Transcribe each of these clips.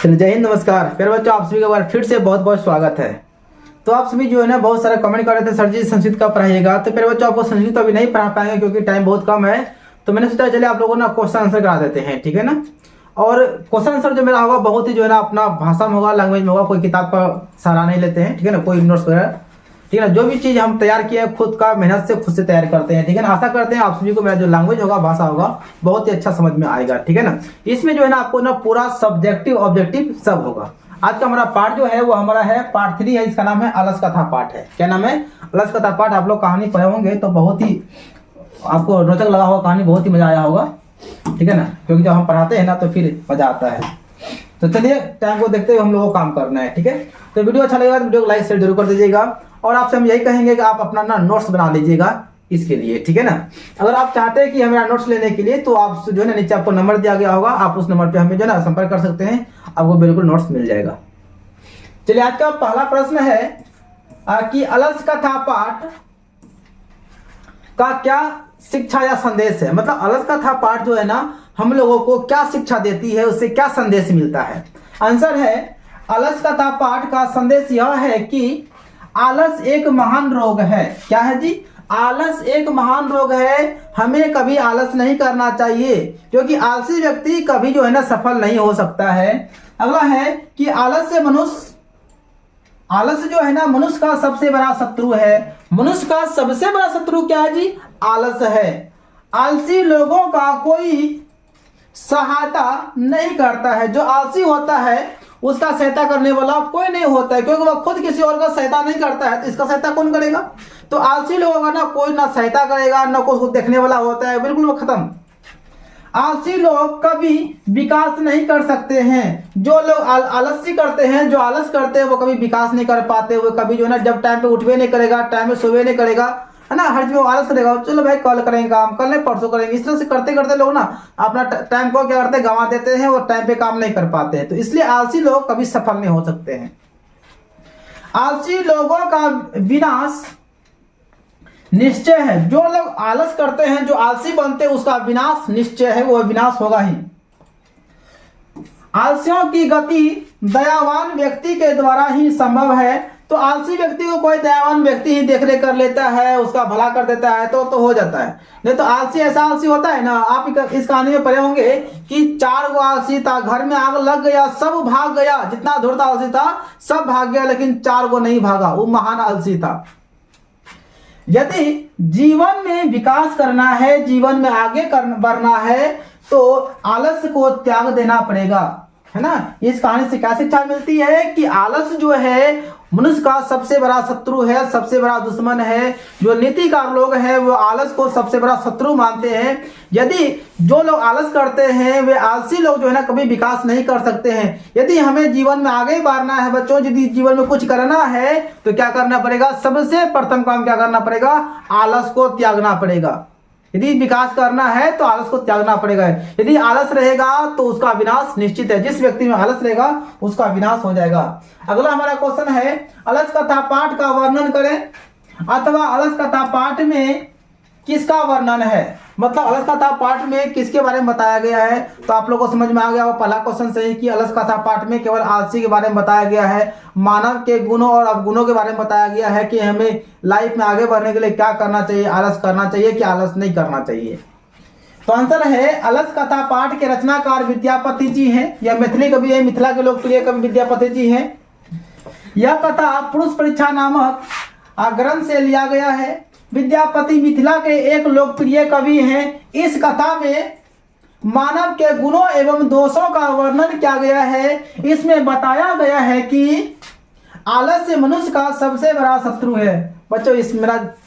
जय हिंद, नमस्कार प्यारे बच्चों, आप सभी का बार फिर से बहुत बहुत स्वागत है। तो आप सभी जो है ना बहुत सारे कमेंट कर रहे थे सर जी संस्कृत का पढ़ाइएगा। तो प्यारे बच्चों, आपको संस्कृत तो अभी नहीं पढ़ा पाएंगे क्योंकि टाइम बहुत कम है। तो मैंने सोचा चलिए आप लोगों ना क्वेश्चन आंसर करा देते हैं, ठीक है ना। और क्वेश्चन आंसर जो मेरा होगा बहुत ही जो है ना अपना भाषा में होगा, लैंग्वेज में होगा, कोई किताब का सहारा नहीं लेते हैं, ठीक है ना, कोई नोट्स वगैरह, ठीक है ना। जो भी चीज हम तैयार किए हैं खुद का मेहनत से खुद से तैयार करते हैं, ठीक है ना। आशा करते हैं आप सभी को मेरा जो लैंग्वेज होगा, भाषा होगा, बहुत ही अच्छा समझ में आएगा, ठीक है ना। इसमें जो है ना आपको ना पूरा सब्जेक्टिव ऑब्जेक्टिव सब होगा। आज का हमारा पार्ट जो है वो हमारा है पार्ट 3 है, इसका नाम है अलस कथा पाठ है। क्या नाम है? अलस कथा पाठ। आप लोग कहानी पढ़े होंगे तो बहुत ही आपको रोचक लगा होगा, कहानी बहुत ही मजा आया होगा, ठीक है ना, क्योंकि जब हम पढ़ाते हैं ना तो फिर मजा आता है। तो चलिए टाइम को देखते हुए हम लोगों को काम करना है, ठीक है। तो वीडियो अच्छा लगेगा तो वीडियो को लाइक शेयर जरूर कर दीजिएगा। और आपसे हम यही कहेंगे कि आप अपना ना नोट्स बना लीजिएगा इसके लिए, ठीक है ना। अगर आप चाहते हैं कि हमारा नोट्स लेने के लिए तो आप जो है ना नीचे आपको नंबर दिया गया होगा, आप उस नंबर पे हमें जो है ना संपर्क कर सकते हैं, आपको बिल्कुल नोट्स मिल जाएगा। चलिए आज का पहला प्रश्न है कि अलस कथा पाठ का क्या शिक्षा या संदेश है। मतलब अलस कथा पाठ जो है ना हम लोगों को क्या शिक्षा देती है, उससे क्या संदेश मिलता है। आंसर है अलस कथा पाठ का संदेश यह है कि आलस एक महान रोग है। क्या है जी? आलस एक महान रोग है। हमें कभी आलस नहीं करना चाहिए क्योंकि आलसी व्यक्ति कभी जो है ना सफल नहीं हो सकता है। अगला है कि आलस जो है ना मनुष्य का सबसे बड़ा शत्रु है। मनुष्य का सबसे बड़ा शत्रु क्या है जी? आलस है। आलसी लोगों का कोई सहायता नहीं करता है। जो आलसी होता है उसका सहायता करने वाला कोई नहीं होता है, क्योंकि वह खुद किसी और का सहायता नहीं करता है तो इसका सहायता कौन करेगा। तो आलसी लोगों का ना कोई ना सहायता करेगा ना कोई देखने वाला होता है, बिल्कुल वो खत्म। आलसी लोग कभी विकास नहीं कर सकते हैं। जो लोग आलस्य करते हैं, जो आलस करते हैं वो कभी विकास नहीं कर पाते। वो कभी जो है ना जब टाइम पे उठवे नहीं करेगा, टाइम पे सोवे नहीं करेगा, है ना, हर चीज में आलस करेगा। चलो भाई कल करेंगे काम, कल नहीं परसों करेंगे, इस तरह से करते करते लोग ना अपना टाइम को क्या करते हैं, गंवा देते हैं और टाइम पे काम नहीं कर पाते हैं। तो इसलिए आलसी लोग कभी सफल नहीं हो सकते हैं। आलसी लोगों का विनाश निश्चय है। जो लोग आलस करते हैं, जो आलसी बनते हैं, उसका विनाश निश्चय है, वो विनाश होगा ही। आलसियों की गति दयावान व्यक्ति के द्वारा ही संभव है। तो आलसी व्यक्ति को कोई दयावान व्यक्ति ही देखरेख कर लेता है, उसका भला कर देता है तो हो जाता है। नहीं तो आलसी ऐसा आलसी होता है ना, आप इस कहानी में पढ़े होंगे कि 4 गो आलसी था, घर में आग लग गया, सब भाग गया, जितना धुरता आलसी था सब भाग गया, लेकिन 4 गो नहीं भागा, वो महान आलसी था। यदि जीवन में विकास करना है, जीवन में आगे बढ़ना है तो आलस को त्याग देना पड़ेगा, है ना। इस कहानी से क्या शिक्षा मिलती है कि आलस जो है मनुष्य का सबसे बड़ा शत्रु है, सबसे बड़ा दुश्मन है। जो नीतिकार लोग हैं वो आलस को सबसे बड़ा शत्रु मानते हैं। यदि जो लोग आलस करते हैं वे आलसी लोग जो है ना कभी विकास नहीं कर सकते हैं। यदि हमें जीवन में आगे बढ़ना है बच्चों, यदि जीवन में कुछ करना है तो क्या करना पड़ेगा? सबसे प्रथम काम क्या करना पड़ेगा? आलस को त्यागना पड़ेगा। यदि विकास करना है तो आलस को त्यागना पड़ेगा। यदि आलस रहेगा तो उसका विनाश निश्चित है। जिस व्यक्ति में आलस रहेगा उसका विनाश हो जाएगा। अगला हमारा क्वेश्चन है अलस कथा पाठ का वर्णन करें अथवा अलस कथा पाठ में किसका वर्णन है। मतलब अलस कथा पाठ में किसके बारे में बताया गया है। तो आप लोगों को समझ में आ गया वो पहला क्वेश्चन सही कि अलस कथा पाठ में केवल आलसी के बारे में बताया गया है। मानव के गुणों और अवगुणों के बारे में बताया गया है कि हमें लाइफ में आगे बढ़ने के लिए क्या करना चाहिए, आलस करना चाहिए कि आलस नहीं करना चाहिए। तो आंसर है अलस कथा पाठ के रचनाकार विद्यापति जी हैं। यह मैथिली कवि है, मिथिला के लोकप्रिय कवि विद्यापति जी हैं। यह कथा पुरुष परीक्षा नामक ग्रंथ से लिया गया है। विद्यापति मिथिला के एक लोकप्रिय कवि हैं। इस कथा में मानव के गुणों एवं दोषों का वर्णन किया गया है। इसमें बताया गया है कि आलस्य मनुष्य का सबसे बड़ा शत्रु है। बच्चों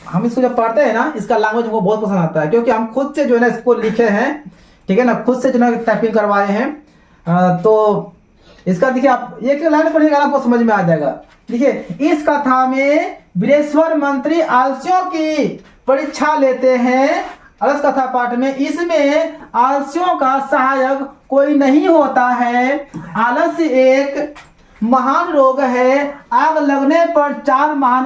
हम इसको जब पढ़ते हैं ना इसका लैंग्वेज हमको बहुत पसंद आता है क्योंकि हम खुद से जो है ना इसको लिखे हैं, ठीक है ना, खुद से जो है टाइपिंग करवाए हैं। तो इसका देखिए आप एक लाइन पढ़िएगा आपको समझ में आ जाएगा। देखिए इस कथा में वीरेश्वर मंत्री आलसियों की परीक्षा लेते हैं। अलस कथा पाठ में इसमें आलसियों का सहायक कोई नहीं होता है। आलस्य एक महान रोग है। आग लगने पर 4 महान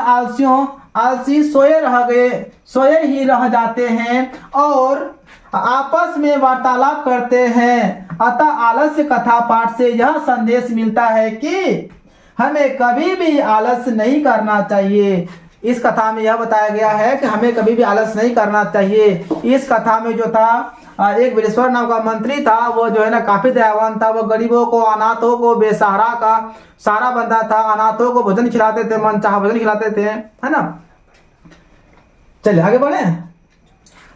आलसी सोए ही रह जाते हैं और आपस में वार्तालाप करते हैं। अतः आलस्य कथा पाठ से यह संदेश मिलता है कि हमें कभी भी आलस्य नहीं करना चाहिए। इस कथा में यह बताया गया है कि हमें कभी भी आलस्य नहीं करना चाहिए। इस कथा में जो था एक वीरेश्वर नाम का मंत्री था, वो जो है ना काफी दयावान था। वो गरीबों को, अनाथों को, बेसहारा का सहारा बनता था। अनाथों को भोजन खिलाते थे, मनचाहा भोजन खिलाते थे, है ना। चलिए आगे बढ़े।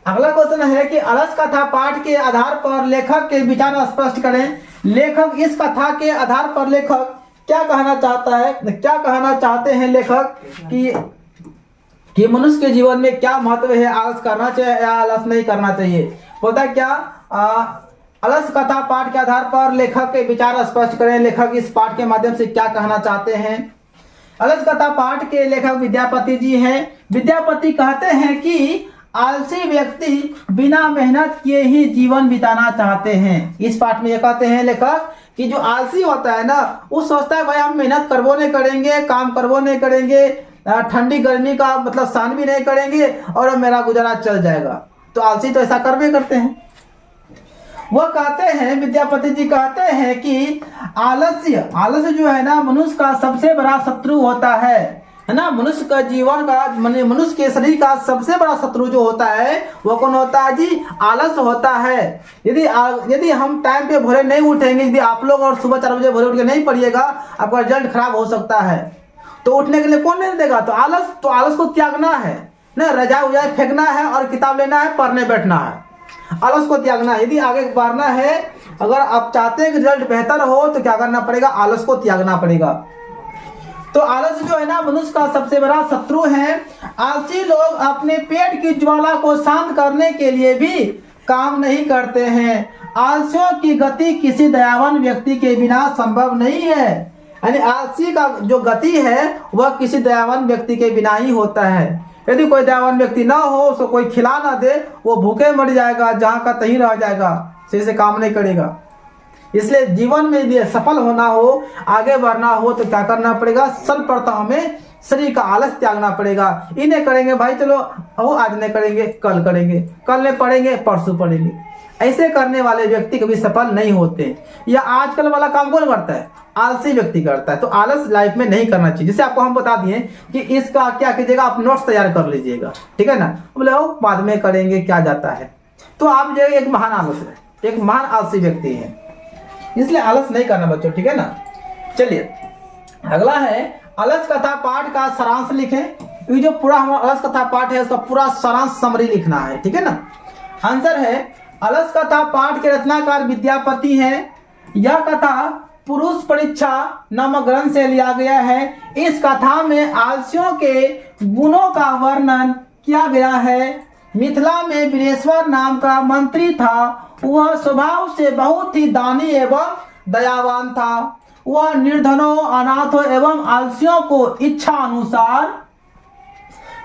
अगला क्वेश्चन है कि अलस कथा पाठ के आधार पर लेखक के विचार स्पष्ट करें। लेखक इस कथा के आधार पर लेखक क्या कहना चाहता है, क्या कहना चाहते हैं लेखक कि मनुष्य के जीवन में क्या महत्व है, आलस करना चाहिए या आलस नहीं करना चाहिए। बोलता है क्या अलस कथा पाठ के आधार पर लेखक के विचार स्पष्ट करें। लेखक इस पाठ के माध्यम से क्या कहना चाहते हैं। अलस कथा पाठ के लेखक विद्यापति जी हैं। विद्यापति कहते हैं कि आलसी व्यक्ति बिना मेहनत किए ही जीवन बिताना चाहते हैं। इस पाठ में ये कहते हैं लेखक कि जो आलसी होता है ना, वो सोचता है भाई हम मेहनत करबो नहीं करेंगे, काम करबो नहीं करेंगे, ठंडी गर्मी का मतलब सहन भी नहीं करेंगे और मेरा गुजारा चल जाएगा। तो आलसी तो ऐसा कर भी करते हैं। वह कहते हैं, विद्यापति जी कहते हैं कि आलस्य जो है ना मनुष्य का सबसे बड़ा शत्रु होता है ना। मनुष्य का जीवन का मनुष्य के शरीर का सबसे बड़ा शत्रु जो होता है वो कौन होता है जी, आलस होता है। यदि हम टाइम पे भोरे नहीं उठेंगे, यदि आप लोग और सुबह 4 बजे भोरे उठ के नहीं पढ़िएगा, आपका रिजल्ट खराब हो सकता है। तो उठने के लिए कौन नहीं देगा। तो आलस को त्यागना है ना, रजाई उजाई फेंकना है और किताब लेना है, पढ़ने बैठना है। आलस को त्यागना है। यदि आगे बढ़ना है, अगर आप चाहते हैं कि रिजल्ट बेहतर हो तो क्या करना पड़ेगा, आलस को त्यागना पड़ेगा। तो आलस जो है ना मनुष्य का सबसे बड़ा शत्रु है। आलसी लोग अपने पेट की ज्वाला को शांत करने के लिए भी काम नहीं करते हैं। आलसियों की गति किसी दयावान व्यक्ति के बिना संभव नहीं है। यानी आलसी का जो गति है वह किसी दयावान व्यक्ति के बिना ही होता है। यदि कोई दयावान व्यक्ति ना हो, उसको कोई खिला ना दे, वो भूखे मर जाएगा, जहाँ का तहीं रह जाएगा, सही से काम नहीं करेगा। इसलिए जीवन में यदि सफल होना हो, आगे बढ़ना हो तो क्या करना पड़ेगा, सर्वप्रथम हमें शरीर का आलस त्यागना पड़ेगा। इन्हें करेंगे भाई, चलो आज नहीं करेंगे, कल करेंगे, कल नहीं पढ़ेंगे, परसों पढ़ेंगे। ऐसे करने वाले व्यक्ति कभी सफल नहीं होते। या आजकल वाला काम कौन करता है, आलसी व्यक्ति करता है। तो आलस लाइफ में नहीं करना चाहिए। जैसे आपको हम बता दिए कि इसका क्या कीजिएगा, आप नोट्स तैयार कर लीजिएगा, ठीक है ना। बोले वो बाद में करेंगे, क्या जाता है। तो आप जो एक महान आलस है, एक महान आलसी व्यक्ति है, इसलिए आलस नहीं करना बच्चों, ठीक है ना। चलिए अगला है अलस कथा पाठ का सारांश लिखें। ये जो पूरा हमारा अलस कथा पाठ है उसका पूरा सारांश समरी लिखना है, ठीक है ना। आंसर है अलस कथा पाठ के रचनाकार विद्यापति हैं। यह कथा पुरुष परीक्षा नामक ग्रंथ से लिया गया है। इस कथा में आलसियों के गुणों का वर्णन किया गया है। मिथिला में वीरेश्वर नाम का मंत्री था। वह स्वभाव से बहुत ही दानी एवं दयावान था। वह निर्धनों, अनाथों एवं आलसियों को इच्छा अनुसार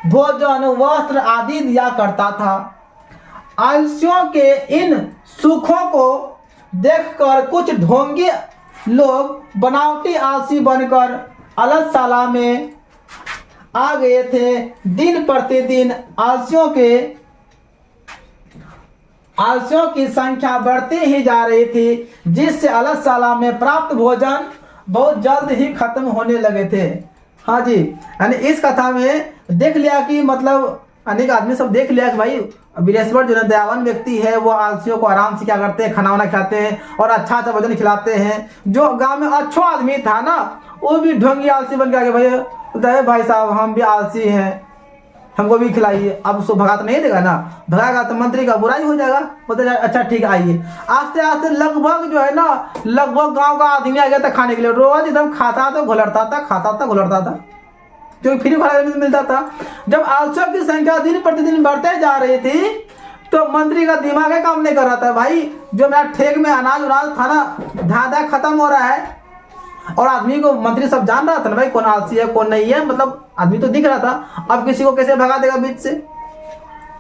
भोजन, वस्त्र आदि दिया करता था। आलसियों के इन सुखों को देखकर कुछ ढोंगी लोग बनावटी आलसी बनकर अलसशाला में आ गए थे। दिन प्रतिदिन आलसियों की संख्या बढ़ती ही जा रही थी, जिससे अलसशाला में प्राप्त भोजन बहुत जल्द ही खत्म होने लगे थे। हाँ जी, यानी इस कथा में देख लिया कि मतलब अनेक आदमी सब देख लिया कि भाई वीरेश्वर जो दयावान व्यक्ति है वो आलसियों को आराम से क्या करते हैं, खाना वाना खिलाते हैं और अच्छा अच्छा भोजन खिलाते हैं। जो गांव में अच्छा आदमी था ना, वो भी ढोंगी आलसी बन गया कि भाई साहब हम भी आलसी हैं, हमको भी खिलाइए। अब उसको भगा तो नहीं देगा ना, भगाएगा तो मंत्री का बुराई हो जाएगा। बोलते अच्छा ठीक है आइए। आस्ते आस्ते लगभग जो है ना, लगभग गांव का आदमी आ गया था खाने के लिए। रोज एकदम खाता था, घुलड़ता था, खाता था, घुलड़ता था, क्योंकि फ्री खाना मिलता था। जब आलसियों की संख्या दिन प्रतिदिन बढ़ते जा रही थी तो मंत्री का दिमाग काम नहीं कर रहा था। भाई जो मेरा ठेक में अनाज था ना, धा खत्म हो रहा है। और आदमी को मंत्री सब जान रहा था ना भाई, कौन आलसी है कौन नहीं है, मतलब आदमी तो दिख रहा था। अब किसी को कैसे भगा देगा बीच से,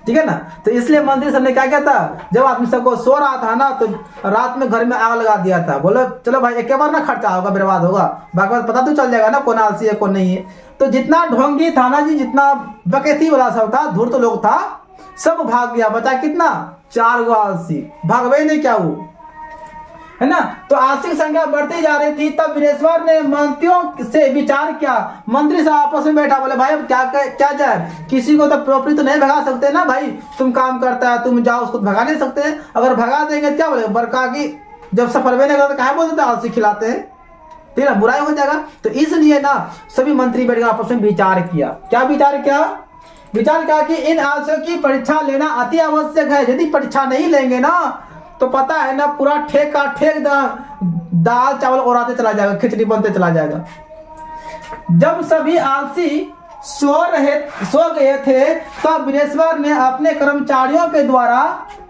ठीक है ना। तो इसलिए मंत्री सब ने क्या किया था, जब आदमी सबको सो रहा था ना तो रात में घर में आग लगा दिया था। बोलो चलो भाई एक बार ना खर्चा होगा, बर्बाद होगा, बाकी पता तो चल जाएगा ना कौन आलसी है कौन नहीं है। तो जितना ढोंगी था ना जी, जितना बकेती वाला सब था, धूर्त लोग था, सब भाग गया। बचा कितना, 4 गो आलसी भागवे नहीं क्या वो, है ना। तो आलसी की संख्या बढ़ती जा रही थी। तब बृहस्पति ने मंत्रियों से विचार किया। मंत्री साहब आपस में बैठा, बोले भाई अब क्या जाए, किसी को तो प्रॉपर्टी तो नहीं भगा सकते ना भाई, तुम काम करता है तुम जाओ, उसको भगा नहीं सकते। अगर भगा देंगे तो क्या बोले, बरका की जब सफर में नहीं कहा बोलते थे आलसी खिलाते हैं, ठीक है, बुराई हो जाएगा। तो इसलिए ना सभी मंत्री बैठ आपस में विचार किया। क्या विचार किया? विचार किया कि इन आलसियों की परीक्षा लेना अति आवश्यक है। यदि परीक्षा नहीं लेंगे ना तो पता है ना पूरा ठेक का ठेक दाल चावल उड़ाते चला जाएगा, खिचड़ी बनते चला जाएगा। जब सभी आलसी सो गए थे तब बृहस्पति ने अपने कर्मचारियों के द्वारा,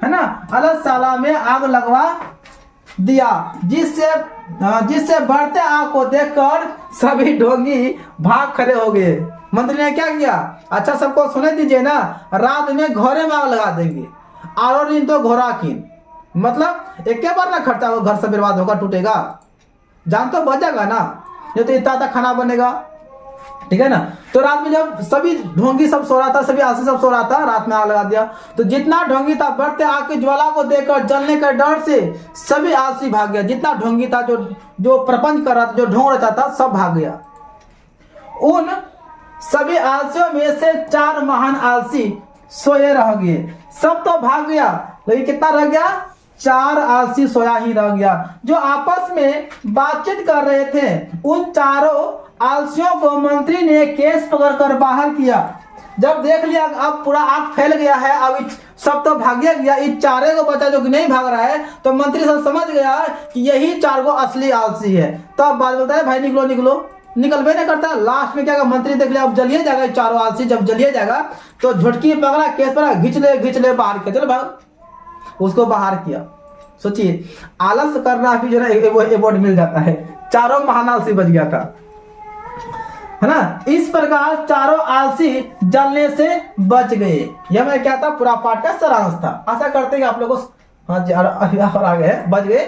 है ना, अलसशाला में आग लगवा दिया, जिससे बढ़ते आग को देखकर सभी ढोंगी भाग खड़े हो गए। मंत्री ने क्या किया? अच्छा सबको सुने दीजिए ना, रात में घोड़े में आग लगा देंगे, और दिन तो घोड़ा की, मतलब एक बार ना खर्चा हो, घर से बर्बाद होगा, टूटेगा, जान तो बचेगा ना, ये तो इतना खाना बनेगा, ठीक है ना। तो रात में जब सभी ढोंगी सब सो रहा था, सभी आलसी सब सो रहा था, रात में आग लगा दिया। तो जितना ढोंगी था बढ़ते आग की ज्वाला को देखकर जलने के डर से सभी आलसी भाग गया। जितना ढोंगी था, जो प्रपंच कर रहा था, जो ढोंग रचा था, सब भाग गया। उन सभी आलसियों में से 4 महान आलसी सोए रह गए। सब तो भाग गया, लेकिन कितना रह गया? 4 आलसी सोया ही रह गया, जो आपस में बातचीत कर रहे थे। उन चारों आलसियों को मंत्री ने केस पकड़कर बाहर किया। जब देख लिया अब पूरा आग फैल गया है, अब सब तो भाग गया, इस 4 को बचा जो कि नहीं भाग रहा है, तो मंत्री सब समझ गया कि यही 4 को असली आलसी है। तो अब बात बोलता है भाई निकलो निकलो, निकलवे नहीं करता। लास्ट में क्या कहा, मंत्री देख लिया अब जलिए जाएगा 4 आलसी, जब जलिए जाएगा तो झुटकी पकड़ा, केस पकड़ा, घिंच ले बाहर किया, चलो भाग, उसको बाहर किया। सोचिए आलस करना भी जो है अवार्ड मिल जाता है। 4 महान आलसी बच गया था, है ना। इस प्रकार 4 आलसी जलने से बच गए। यह मैं क्या था, पूरा पाठ का सारांश था। आशा करते हैं आप लोगों को हाँ जी और आगे है, बच गए।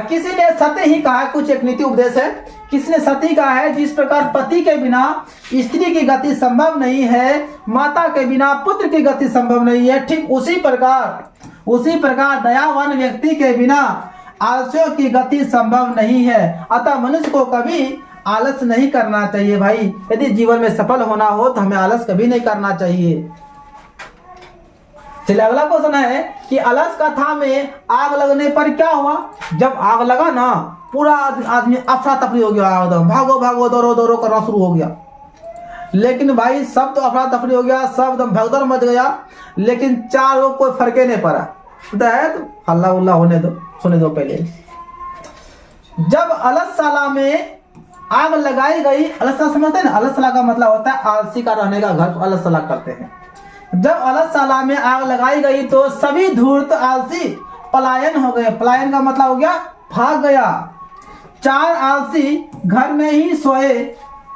किसी ने सत्य ही कहा, कुछ एक नीति उपदेश है। किसी ने सत्य ही कहा है, जिस प्रकार पति के बिना स्त्री की गति संभव नहीं है, माता के बिना पुत्र की गति संभव नहीं है, ठीक उसी प्रकार दयावान व्यक्ति के बिना आलस्यों की गति संभव नहीं है। अतः मनुष्य को कभी आलस नहीं करना चाहिए भाई। यदि जीवन में सफल होना हो तो हमें आलस कभी नहीं करना चाहिए। चलिए अगला क्वेश्चन है कि अलस कथा में आग लगने पर क्या हुआ? जब आग लगा ना पूरा आदमी अफरा तफरी हो गया, एकदम भागो भागो दौड़ो दौड़ो करना शुरू हो गया। लेकिन भाई सब तो अफरा तफरी हो गया, सब एकदम भगदड़ मच गया, लेकिन 4 को कोई फर्क नहीं पड़ा। तो हल्ला उल्ला होने दो, सुने दो पहले। जब अलसशाला में आग लगाई गई, अलसशाला समझते हैं ना, अलसशाला का मतलब होता है आलसी का रहने का घर को अलसशाला कहते हैं। जब अलसशाला में आग लगाई गई तो सभी धूर्त आलसी पलायन हो गए। पलायन का मतलब हो गया भाग गया। 4 आलसी घर में ही सोए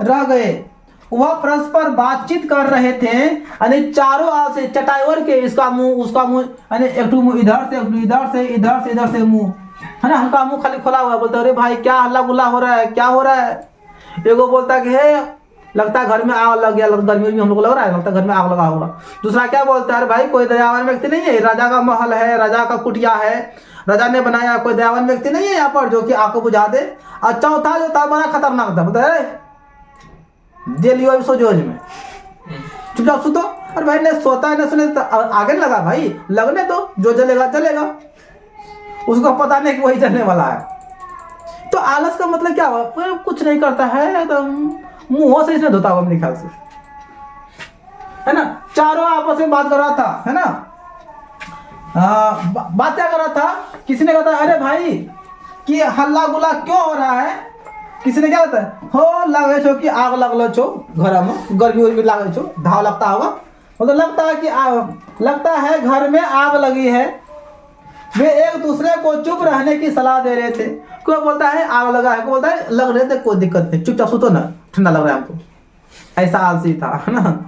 रह गए। वह परस्पर बातचीत कर रहे थे, यानी 4 आलसी चटाई ओढ़ के, इसका मुंह उसका मुंह, यानी एक मुंह इधर से इधर से मुंह, है ना, हमका मुंह खाली खुला हुआ। बोलते अरे भाई क्या हल्ला गुल्ला हो रहा है, क्या हो रहा है? एगो बोलता कि है लगता है घर में आग लग गया, गर्मी में हम लोग लग रहा है, लगता है घर में आग लगा होगा। दूसरा क्या बोलता है, अरे भाई कोई दयावान व्यक्ति नहीं है, राजा का महल है, राजा का कुटिया है, राजा ने बनाया, कोई दयावान व्यक्ति नहीं है यहाँ पर जो कि आग को बुझा दे। और चौथा जो था बड़ा खतरनाक था, बोलता है दे लियो अभी सोजोज में, चुपचाप सुतो। अरे भाई ने सोता है न सुने तो आगे लगा, भाई लगने दो, जो जलेगा जलेगा, उसको पता नहीं कि वही जलने वाला है। तो आलस का मतलब क्या हुआ? कुछ नहीं करता है, एकदम मुंह से इसने धोता होगा मेरे ख्याल से, है ना। 4 आपस में बात कर रहा था, है ना, बात क्या कर रहा था? किसी ने कहा अरे भाई कि हल्ला गुला क्यों हो रहा है? किसी ने क्या कहता है, हो लगे छो कि आग लगलो छो घर में, गर्मी उर्मी लागे छो, धाव लगता होगा, मतलब लगता है कि लगता है घर में आग लगी है। वे एक दूसरे को चुप रहने की सलाह दे रहे थे। कोई बोलता है आग लगा है, कोई बोलता है लग रहे थे, कोई दिक्कत नहीं, चुपचाप सुतो ना, ठंडा लग रहा है हमको। ऐसा आलसी था, है ना।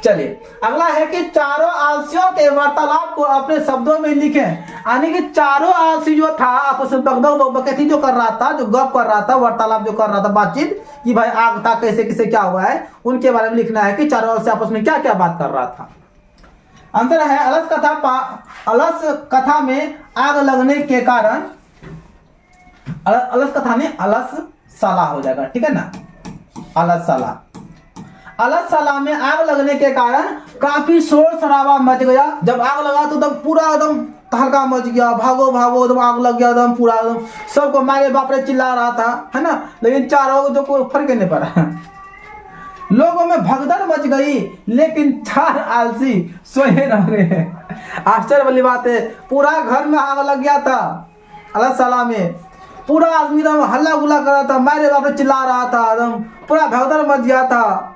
चलिए अगला है कि 4 आलसियों के वार्तालाप को अपने शब्दों में लिखें। यानी कि 4 आलसी जो था आपस में बकबक जो कर रहा था, जो गप कर रहा था, वार्तालाप जो कर रहा था, बातचीत कि भाई आग था, कैसे कैसे क्या हुआ है, उनके बारे में लिखना है कि 4 आलसी आपस में क्या क्या बात कर रहा था। आंसर है अलस कथा में आग लगने के कारण, अलस कथा में अलस साला हो जाएगा, ठीक है ना, अलस साला। अलस साला में आग लगने के कारण काफी शोर शराबा मच गया। जब आग लगा तो एकदम पूरा एकदम तहलका मच गया, भागो भागो, एकदम आग लग गया, एकदम पूरा एकदम सबको मारे बाप रे चिल्ला रहा था, है ना, लेकिन चारों जो कोई फर्क नहीं पड़ा। लोगों में भगदड़ मच गई, लेकिन 4 आलसी सोए रह गए। आश्चर्य वाली बात है, पूरा घर में आग लग गया था अलस साला में, पूरा आदमी एकदम हल्ला गुल्ला कर रहा था, मारे बाप रे चिल्ला रहा था, एकदम पूरा भगदड़ मच गया था,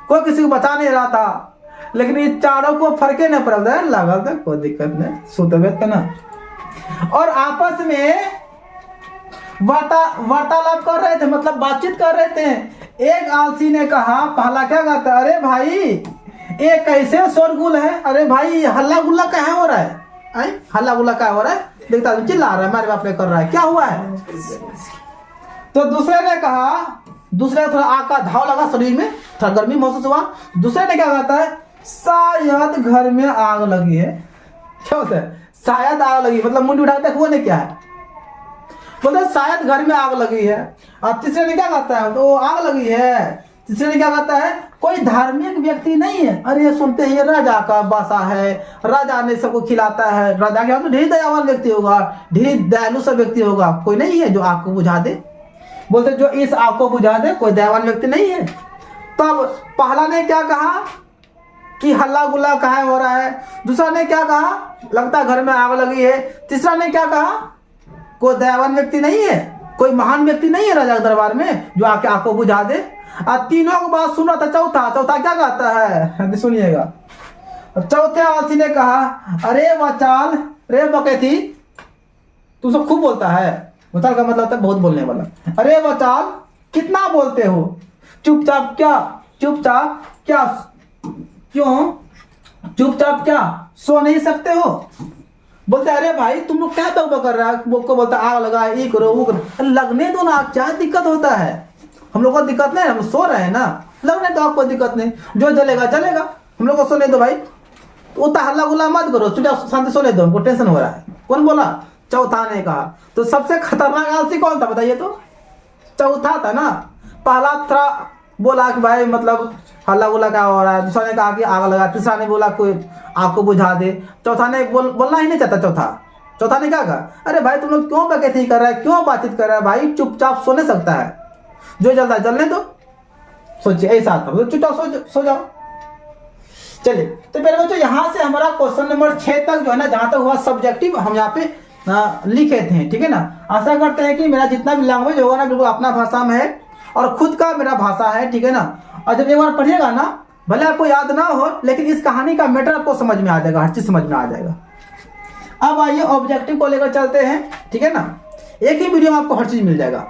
कोई किसी को बचा नहीं रहा था। लेकिन ये चारों को फर्के नहीं पड़ा था, लगा था कोई दिक्कत नहीं, सुतबे ना। और आपस में वार्तालाप कर रहे थे, मतलब बातचीत कर रहे थे। एक आलसी ने कहा, पहला क्या कहता, अरे भाई ये कैसे शोरगुल है, अरे भाई हल्ला गुल्ला क्या हो रहा है, हल्ला गुल्ला क्या हो रहा है, देखता चिल्ला रहा है, मारे बाप ने कर रहा है, क्या हुआ है। तो दूसरे ने कहा, दूसरे थोड़ा आग का धाव लगा शरीर में, थोड़ा गर्मी महसूस हुआ। दूसरे ने क्या कहता है, शायद घर में आग लगी है। क्या होता है, शायद आग लगी, मतलब मुंडी उठाते हुए ने क्या है, बोलते शायद घर में आग लगी है। और तीसरे ने क्या कहता है, तो आग लगी है। तीसरे ने क्या कहता है, कोई धार्मिक व्यक्ति नहीं है। अरे सुनते हैं ये राजा का बासा है, राजा ने सबको खिलाता है, राजा के ढेर दयावान व्यक्ति होगा, ढेर दयालु सा व्यक्ति होगा, कोई नहीं है जो आग को बुझा दे। बोलते जो इस आग को बुझा दे कोई दयावान व्यक्ति नहीं है। तब पहला ने क्या कहा कि हल्ला गुल्ला कहाँ हो रहा है। दूसरा ने क्या कहा, लगता है घर में आग लगी है। तीसरा ने क्या कहा, कोई दयावान व्यक्ति नहीं है, कोई महान व्यक्ति नहीं है राजा के दरबार में जो आके आग को बुझा दे। और तीनों की बात सुन रहा था चौथा क्या कहता है, सुनिएगा। चौथे आलसी ने कहा, अरे वचाल, रे बकैती, तू सब खूब बोलता है। वचाल का मतलब होता है बहुत बोलने वाला। अरे वचाल कितना बोलते हो, चुपचाप क्या क्यों चुपचाप क्या सो नहीं सकते हो। बोलते अरे भाई तुम लोग क्या तौबा कर रहा है, को बोलता आग लगा, ये करो वो करो, लगने दो ना, क्या दिक्कत होता है, हम लोग को दिक्कत नहीं, हम सो रहे हैं ना, लगने दो, आपको दिक्कत नहीं, जो जलेगा जलेगा, हम लोग को सोने दो भाई, तो उतना हल्ला गुल्ला मत करो, चुपचाप शांति सोने दो, हमको टेंशन हो रहा है। कौन बोला, चौथा ने कहा। तो सबसे खतरनाक आलसी कौन था बताइए, तो चौथा था ना। पहला थोड़ा बोला कि भाई मतलब हल्ला गुल्ला क्या हो रहा है, दूसरा ने कहा कि आग लगा, तीसरा ने बोला कोई आग को बुझा दे, चौथा ने बोलना ही नहीं चाहता। चौथा ने क्या कहा, अरे भाई तुम लोग क्यों बकैती कर रहा है, क्यों बातचीत कर रहा है, भाई चुपचाप सो नहीं सकता है, जो जलता है जलने दो। सोचिए ऐसा था, तो चुपचाप सो जाओ। चलिए तो मेरे बच्चों यहाँ से हमारा क्वेश्चन नंबर 6 तक जो है ना, जहां तक हुआ सब्जेक्टिव हम यहाँ पे लिखे थे, ठीक है ना। आशा करते हैं कि मेरा जितना भी लैंग्वेज होगा ना बिल्कुल अपना भाषा में है और खुद का मेरा भाषा है, ठीक है ना। और जब एक बार पढ़िएगा ना, भले आपको याद ना हो, लेकिन इस कहानी का मैटर आपको समझ में आ जाएगा, हर चीज समझ में आ जाएगा। अब आइए ऑब्जेक्टिव को लेकर चलते हैं, ठीक है ना। एक ही वीडियो में आपको हर चीज मिल जाएगा।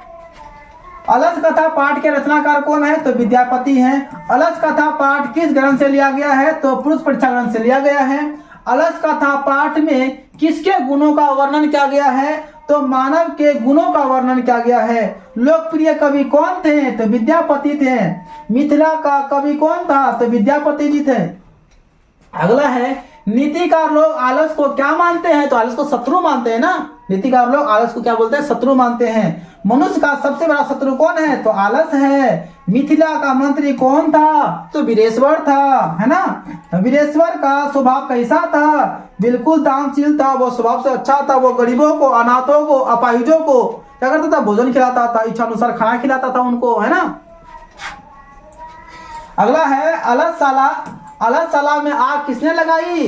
अलस कथा पाठ के रचनाकार कौन है, तो विद्यापति हैं। अलस कथा पाठ किस ग्रंथ से लिया गया है, तो पुरुष परीक्षा ग्रंथ से लिया गया है। अलस कथा पाठ में किसके गुणों का वर्णन किया गया है, तो मानव के गुणों का वर्णन किया गया है। लोकप्रिय कवि कौन थे, तो विद्यापति थे। मिथिला का कवि कौन था, तो विद्यापति जी थे। अगला है, नीतिकार लोग आलस को क्या मानते हैं, तो आलस को शत्रु मानते हैं ना। नीतिकार लोग आलस को क्या बोलते हैं, शत्रु मानते हैं। मनुष्य का सबसे बड़ा शत्रु कौन है, तो आलस है। मिथिला का मंत्री कौन था, तो वीरेश्वर था, है ना। वीरेश्वर का स्वभाव कैसा था, बिल्कुल दानशील था, वो स्वभाव से अच्छा था। वो गरीबों को, अनाथों को, अपाहिजों को क्या करता था, भोजन खिलाता था, इच्छा अनुसार खाना खिलाता था उनको, है ना। अगला है, अलस साला में आग किसने लगाई,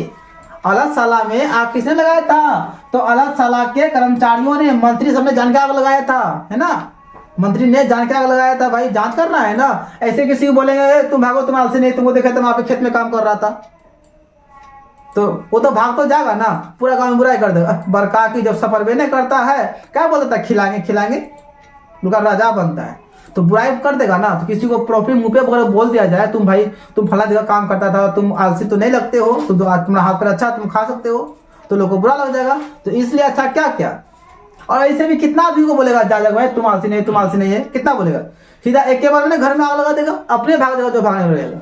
अलस साला में आग किसने लगाया था, तो अलस साला के कर्मचारियों ने, मंत्री सबने जान के आग लगाया था, है ना। मंत्री ने जान के आग लगाया था, भाई जांच करना है ना। ऐसे किसी को बोलेंगे तुम भागो, तुम आलसी नहीं, तुमको देखा था वहां पे खेत में काम कर रहा था, तो वो तो भाग तो जाएगा ना, पूरा गांव में बुराई कर देगा। बरका की जब सफर नहीं करता है, क्या बोलता है, खिलाएंगे उनका राजा बनता है, तो बुराई कर देगा ना। तो किसी को प्रॉपर्टी मुंह पे बोल दिया जाए, तुम भाई तुम फला जगह काम करता था, तुम आलसी तो नहीं लगते हो, तो तुम्हारा हाथ पर अच्छा, तुम खा सकते हो, तो लोगों को बुरा लग जाएगा। तो इसलिए अच्छा क्या। और ऐसे भी कितना आदमी को बोलेगा जा भाई तुम आलसी नहीं है, कितना बोलेगा। सीधा एक के बार में घर में आग लगा देगा, अपने भाग देगा जो भागने रहेगा।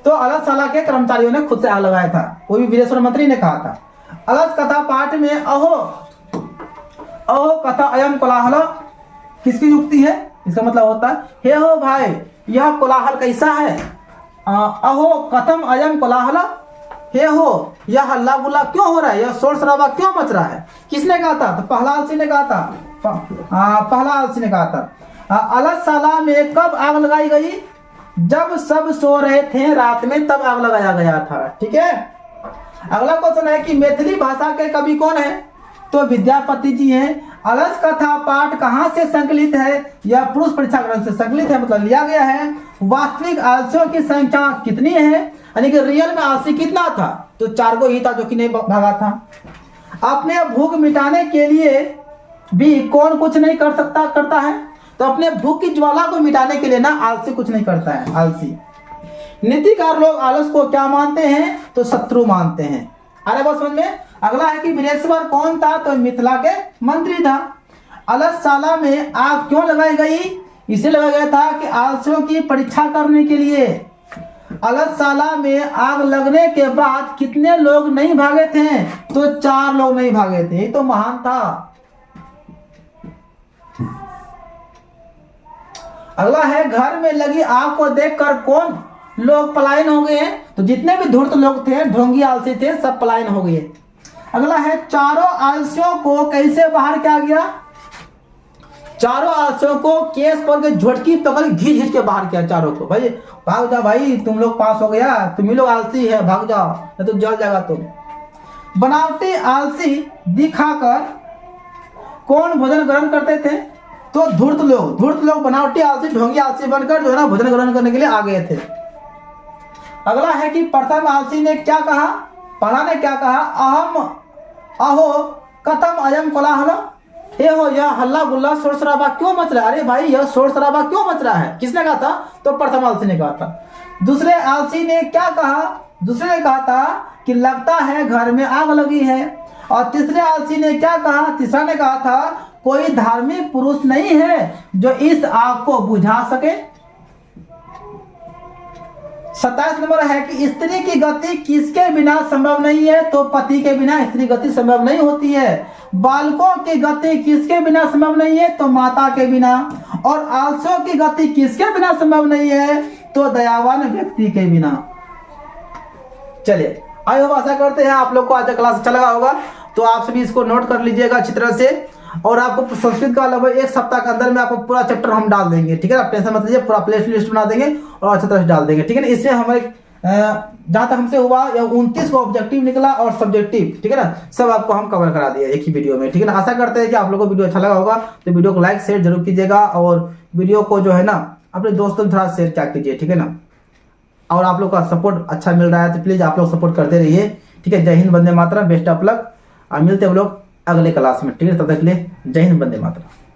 तो अलस साला के कर्मचारियों ने खुद से आग लगाया था, वो भी विदेश मंत्री ने कहा था। अलस कथा पाठ में अहो अहो कथा अयम कोलाहल किसकी युक्ति है? इसका मतलब होता है हे हो भाई यह कोलाहल कैसा है, अहो कथम अयम कोलाहल, हे हो यह हल्ला गुल्ला क्यों हो रहा है, यह शोर शराबा क्यों मच रहा है। किसने कहा था? तो पहला आलसी ने कहा था, पहला आलसी ने कहा था। अलस साला में कब आग लगाई गई? जब सब सो रहे थे रात में, तब आग लगाया गया था। ठीक है, अगला क्वेश्चन है कि मैथिली भाषा के कवि कौन है? तो विद्यापति जी हैं। अलस कथा पाठ कहाँ से संकलित है? यह पुरुष परीक्षा ग्रंथ से संकलित है, मतलब लिया गया है। वास्तविक आलसियों की संख्या कितनी है, यानी कि रियल में आलसी कितना था? तो 4 को ही था जो कि नहीं भागा था। अपने भूख मिटाने के लिए भी कौन कुछ नहीं कर सकता करता है? तो अपने भूख की ज्वाला को मिटाने के लिए ना आलसी कुछ नहीं करता है, आलसी। नीतिकार लोग आलस को क्या मानते हैं? तो शत्रु मानते हैं। अरे बस समझ में। अगला है कि वीरेश्वर कौन था? तो मिथिला के मंत्री था। अलस साला में आग क्यों लगाई गई? इसे लगाया गया था कि आलसियों की परीक्षा करने के लिए। अलस साला में आग लगने के बाद कितने लोग नहीं भागे थे? तो 4 लोग नहीं भागे थे, ये तो महान था। अगला है घर में लगी आग को देखकर कौन लोग पलायन हो गए? तो जितने भी धूर्त लोग थे, ढोंगी आलसी थे, सब पलायन हो गए। अगला है चारों आलसियों को कैसे बाहर किया गया? चारों आलसियों को केस पर के झटकी पकड़ घींच घींच के बाहर किया चारों को। भाई भाग जाओ भाई, तुम लोग पास हो गया, तुम ही लोग आलसी है, भाग जाओ नहीं तो जल जाएगा तुम। बनावटी आलसी दिखाकर कौन भोजन ग्रहण करते थे? तो धूर्त लोग बनावटी आलसी ढोंगी आलसी बनकर जो है ना भोजन ग्रहण करने के लिए आ गए थे। अगला है कि प्रथम आलसी ने क्या कहा? पहला ने क्या कहा? अहो कथम अयम कोलाहल, हे हो यह हल्ला गुल्ला शोर शराबा क्यों मच रहा है? अरे भाई यह शोर शराबा क्यों मच रहा है? किसने कहा था? तो प्रथम आलसी ने कहा था। दूसरे आलसी ने क्या कहा? दूसरे ने कहा था कि लगता है घर में आग लगी है। और तीसरे आलसी ने क्या कहा? तीसरा ने कहा था कोई धार्मिक पुरुष नहीं है जो इस आग को बुझा सके। 27 नंबर है कि स्त्री की गति किसके बिना संभव नहीं है? तो पति के बिना स्त्री गति संभव नहीं होती है। बालकों की गति किसके बिना संभव नहीं है? तो माता के बिना। और आलसियों की गति किसके बिना संभव नहीं है? तो दयावान व्यक्ति के बिना। चलिए, आई होप आशा करते हैं आप लोग को आज का क्लास अच्छा लगा होगा। तो आप सभी इसको नोट कर लीजिएगा अच्छी तरह से। और आपको संस्कृत का लगभग 1 सप्ताह के अंदर में आपको पूरा चैप्टर हम डाल देंगे। ठीक है, आप टेंशन मत लीजिए, पूरा प्ले लिस्ट बना देंगे और अच्छी तरह से डाल देंगे। ठीक है ना, इससे हमारे जहां तक हमसे हुआ 29 को ऑब्जेक्टिव निकला और सब्जेक्टिव, ठीक है ना, सब आपको हम कवर करा दिया एक ही वीडियो में। ठीक है ना, आशा करते हैं कि आप लोगों को वीडियो अच्छा लगा होगा। तो वीडियो को लाइक शेयर जरूर कीजिएगा और वीडियो को जो है ना अपने दोस्तों के साथ शेयर क्या कीजिए। ठीक है ना, और आप लोग का सपोर्ट अच्छा मिल रहा है तो प्लीज आप लोग सपोर्ट करते रहिए। ठीक है, जय Hind, Vande Mataram, best of luck. मिलते हैं हम लोग अगले क्लास में। ठीक है, तब तक के लिए जय हिंद, वंदे मातरम।